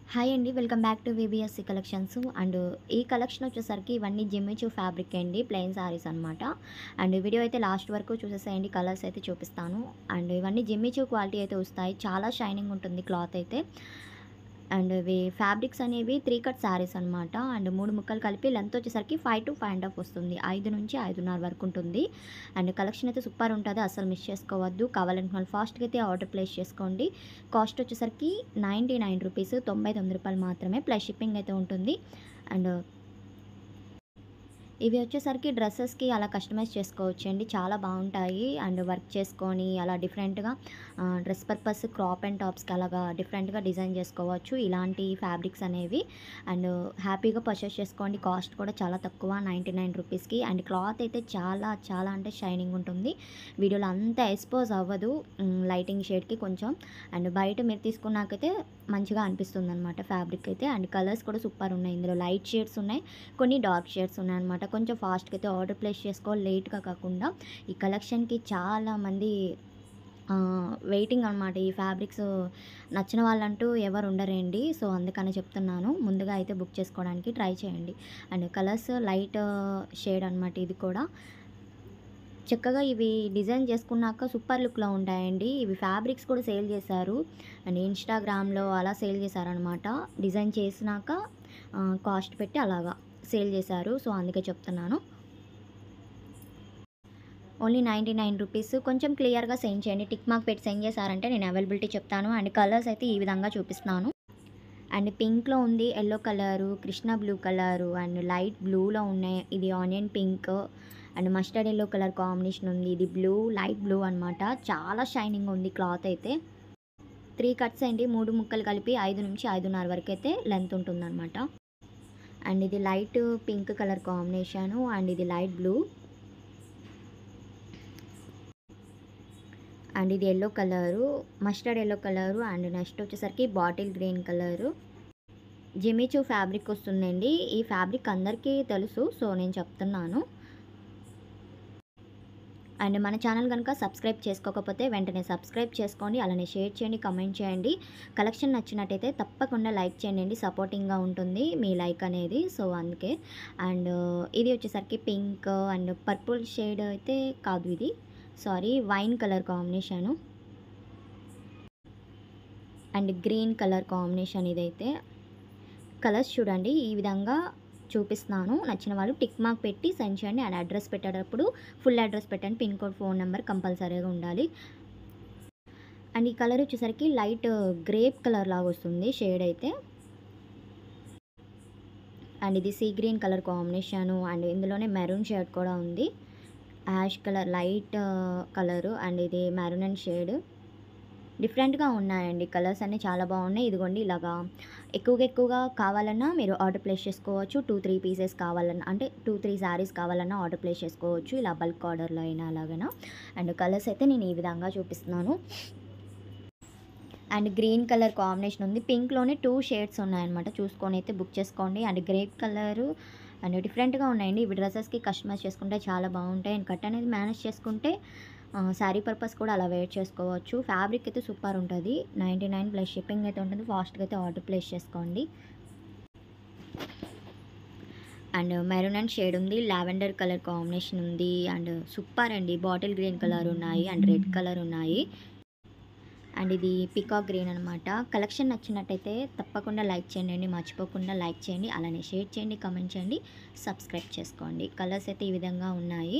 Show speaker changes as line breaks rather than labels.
Hi అండి. Welcome back to VBSC collections. And ఈ collection వచ్చేసరికి ఇవన్నీ జిమ్మిచూ ఫ్యాబ్రిక్ అండి. ప్లెయిన్ సారీస్ అనమాట. అండ్ వీడియో అయితే లాస్ట్ వరకు చూసేసేయండి. కలర్స్ అయితే చూపిస్తాను. అండ్ ఇవన్నీ జిమ్మిచూ క్వాలిటీ అయితే వస్తాయి. చాలా షైనింగ్ ఉంటుంది క్లాత్ అయితే. అండ్ ఇవి ఫ్యాబ్రిక్స్ అనేవి 3 కట్ శారీస్ అనమాట. అండ్ 3 ముక్కలు కలిపి లెంత్ వచ్చేసరికి 5 to 5.5 వస్తుంది. 5 నుంచి 5.5 వరకు ఉంటుంది. అండ్ కలెక్షన్ అయితే సూపర్ ఉంటుంది. అస్సలు మిస్ చేసుకోవద్దు. కావాలంటే వాళ్ళు ఫాస్ట్గా అయితే ఆర్డర్ ప్లేస్ చేసుకోండి. కాస్ట్ వచ్చేసరికి 99 రూపీస్, 99 రూపాయలు మాత్రమే. ప్లస్ షిప్పింగ్ అయితే ఉంటుంది. అండ్ ఇవి వచ్చేసరికి డ్రెస్సెస్‌కి అలా కస్టమైజ్ చేసుకోవచ్చండి. చాలా బావుంటాయి. అండ్ వర్క్ చేసుకొని అలా డిఫరెంట్‌గా డ్రెస్ పర్పస్ క్రాప్ అండ్ టాప్స్‌కి అలాగా డిఫరెంట్‌గా డిజైన్ చేసుకోవచ్చు. ఇలాంటి ఫ్యాబ్రిక్స్ అనేవి. అండ్ హ్యాపీగా పర్చేస్ చేసుకోండి. కాస్ట్ కూడా చాలా తక్కువ 99 రూపీస్‌కి. అండ్ క్లాత్ అయితే చాలా చాలా అంటే షైనింగ్ ఉంటుంది. వీడియోలో అంత ఎక్స్‌పోజ్ అవ్వదు. లైటింగ్ షేడ్‌కి కొంచెం. అండ్ బయట మీరు తీసుకున్నాకైతే మంచిగా అనిపిస్తుందనమాట ఫ్యాబ్రిక్ అయితే. అండ్ కలర్స్ కూడా సూపర్ ఉన్నాయి. ఇందులో లైట్ షేడ్స్ ఉన్నాయి. కొన్ని డార్క్ షేడ్స్ ఉన్నాయన్నమాట. కొంచెం ఫాస్ట్‌గా అయితే ఆర్డర్ ప్లేస్ చేసుకోవాలి. లేట్‌గా కాకుండా. ఈ కలెక్షన్‌కి చాలామంది వెయిటింగ్ అనమాట. ఈ ఫ్యాబ్రిక్స్ నచ్చిన వాళ్ళంటూ ఎవరు ఉండరండి. సో, అందుకనే చెప్తున్నాను. ముందుగా అయితే బుక్ చేసుకోవడానికి ట్రై చేయండి. అండ్ కలర్స్ లైట్ షేడ్ అనమాట ఇది కూడా. చక్కగా ఇవి డిజైన్ చేసుకున్నాక సూపర్ లుక్‌లో ఉంటాయండి. ఇవి ఫ్యాబ్రిక్స్ కూడా సేల్ చేశారు. అండ్ ఇన్‌స్టాగ్రామ్‌లో అలా సేల్ చేశారనమాట. డిజైన్ చేసినాక కాస్ట్ పెట్టి అలాగా సేల్ చేశారు. సో, అందుకే చెప్తున్నాను. Only 99 rupees. కొంచెం క్లియర్‌గా సెండ్ చేయండి. టిక్ మార్క్ పెట్టి సెండ్ చేశారంటే నేను అవైలబిలిటీ చెప్తాను. అండ్ కలర్స్ అయితే ఈ విధంగా చూపిస్తున్నాను. అండ్ పింక్‌లో ఉంది, yellow colour, Krishna blue colour and light బ్లూలో ఉన్నాయి. ఇది onion pink and mustard yellow colour combination ఉంది. ఇది బ్లూ, లైట్ బ్లూ అనమాట. చాలా షైనింగ్ ఉంది క్లాత్ అయితే. 3 కట్స్ అండి. 3 ముక్కలు కలిపి 5 నుంచి 5.5 వరకైతే లెంత్ ఉంటుందన్నమాట. అండ్ ఇది light pink colour combination and ఇది లైట్ బ్లూ. అండ్ ఇది yellow colour, mustard yellow colour and next వచ్చేసరికి bottle green colour. Jimmy choo fabric వస్తుందండి. ఈ ఫ్యాబ్రిక్ అందరికీ తెలుసు. సో, నేను చెప్తున్నాను. అండ్ మన ఛానల్ కనుక సబ్స్క్రైబ్ చేసుకోకపోతే వెంటనే సబ్స్క్రైబ్ చేసుకోండి. అలానే షేర్ చేయండి, కమెంట్ చేయండి. కలెక్షన్ నచ్చినట్టయితే తప్పకుండా లైక్ చేయండి. సపోర్టింగ్‌గా ఉంటుంది మీ లైక్ అనేది. సో, అందుకే. అండ్ ఇది వచ్చేసరికి పింక్ అండ్ పర్పుల్ షేడ్ అయితే కాదు ఇది. Sorry, wine colour combination. And green colour combination ఇదైతే. కలర్స్ చూడండి ఈ విధంగా చూపిస్తున్నాను. నచ్చిన వాళ్ళు టిక్ మార్క్ పెట్టి సెండ్ చేయండి. అండ్ అడ్రస్ పెట్టేటప్పుడు ఫుల్ అడ్రస్ పెట్టండి. పిన్ కోడ్, ఫోన్ నెంబర్ కంపల్సరీగా ఉండాలి. అండ్ ఈ కలర్ వచ్చేసరికి లైట్ గ్రేప్ కలర్ లాగా వస్తుంది షేడ్ అయితే. అండ్ ఇది sea green colour combination and ఇందులోనే మెరూన్ షేడ్ కూడా ఉంది. Ash colour light colour and ఇది మెరూన్ అండ్ షేడ్. డిఫరెంట్‌గా ఉన్నాయండి. కలర్స్ అన్నీ చాలా బాగున్నాయి. ఇదిగోండి ఇలాగా ఎక్కువగా కావాలన్నా మీరు ఆర్డర్ ప్లేస్ చేసుకోవచ్చు. 2, 3 పీసెస్ కావాలన్నా అంటే 2, 3 శారీస్ కావాలన్నా ఆర్డర్ ప్లేస్ చేసుకోవచ్చు. ఇలా బల్క్ ఆర్డర్‌లో అయినా అలాగనా. అండ్ కలర్స్ అయితే నేను ఈ విధంగా చూపిస్తున్నాను. అండ్ గ్రీన్ కలర్ కాంబినేషన్ ఉంది. పింక్‌లోనే 2 షేడ్స్ ఉన్నాయన్నమాట. చూసుకొని అయితే బుక్ చేసుకోండి. అండ్ గ్రేప్ కలరు అండ్ డిఫరెంట్‌గా ఉన్నాయండి. ఇవి డ్రెసెస్‌కి కస్టమైజ్ చేసుకుంటే చాలా బాగుంటాయి. అండ్ కట్ అనేది మేనేజ్ చేసుకుంటే శారీ పర్పస్ కూడా అలా వేర్ చేసుకోవచ్చు. ఫ్యాబ్రిక్ అయితే సూపర్ ఉంటది. 99 ప్లస్ షిప్పింగ్ అయితే ఉంటుంది. ఫాస్ట్‌గా అయితే ఆర్డర్ ప్లేస్ చేసుకోండి. అండ్ మెరూన్ అండ్ షేడ్ ఉంది. లావెండర్ కలర్ కాంబినేషన్ ఉంది. అండ్ సూపర్ అండి. బాటిల్ గ్రీన్ కలర్ ఉన్నాయి అండ్ రెడ్ కలర్ ఉన్నాయి. అండ్ ఇది పీకాక్ గ్రీన్ అనమాట. కలెక్షన్ నచ్చినట్టయితే తప్పకుండా లైక్ చేయండి. మర్చిపోకుండా లైక్ చేయండి. అలానే షేర్ చేయండి, కమెంట్ చేయండి, సబ్స్క్రైబ్ చేసుకోండి. కలర్స్ అయితే ఈ విధంగా ఉన్నాయి.